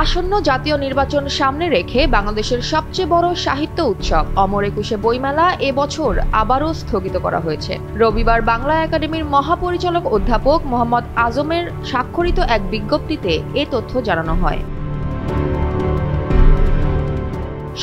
আসন্ন জাতীয় নির্বাচন সামনে রেখে বাংলাদেশের সবচেয়ে বড় সাহিত্য উৎসব অমর একুশে বইমেলা এবছর আবারও স্থগিত করা হয়েছে। রবিবার বাংলা একাডেমির মহাপরিচালক অধ্যাপক মোহাম্মদ আজমের স্বাক্ষরিত এক বিজ্ঞপ্তিতে এ তথ্য জানানো হয়।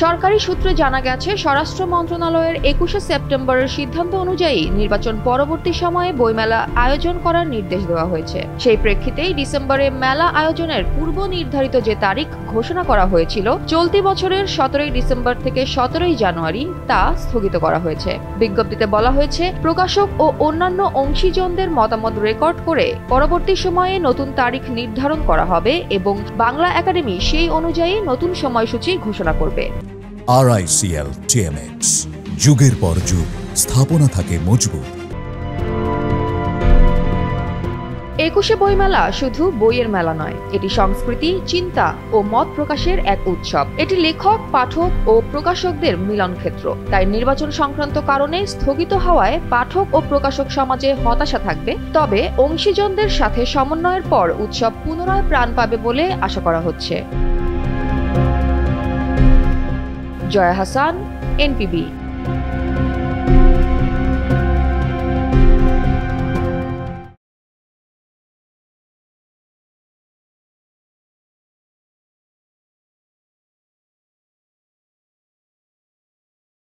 সরকারি সূত্রে জানা গেছে, স্বরাষ্ট্র মন্ত্রণালয়ের ২১শে সেপ্টেম্বরের সিদ্ধান্ত অনুযায়ী নির্বাচন পরবর্তী সময়ে বইমেলা আয়োজন করার নির্দেশ দেওয়া হয়েছে। সেই প্রেক্ষিতেই ডিসেম্বরে মেলা আয়োজনের পূর্ব নির্ধারিত যে তারিখ ঘোষণা করা হয়েছিল চলতি বছরের ১৭ই ডিসেম্বর থেকে ১৭ই জানুয়ারি তা স্থগিত করা হয়েছে। বিজ্ঞপ্তিতে বলা হয়েছে, প্রকাশক ও অন্যান্য অংশীজনদের মতামত রেকর্ড করে পরবর্তী সময়ে নতুন তারিখ নির্ধারণ করা হবে এবং বাংলা একাডেমি সেই অনুযায়ী নতুন সময়সূচি ঘোষণা করবে। RICL TMX, যুগের পর যুগ স্থাপনা থাকে মজবুত। একুশে বইমেলা শুধু বইয়ের মেলা নয়, এটি সংস্কৃতি, চিন্তা ও মত প্রকাশের এক উৎসব। এটি লেখক, পাঠক ও প্রকাশকদের মিলন ক্ষেত্র। তাই নির্বাচন সংক্রান্ত কারণে স্থগিত হওয়ায় পাঠক ও প্রকাশক সমাজে হতাশা থাকবে। তবে অংশীজনদের সাথে সমন্বয়ের পর উৎসব পুনরায় প্রাণ পাবে বলে আশা করা হচ্ছে। জয়া হাসান, NPB।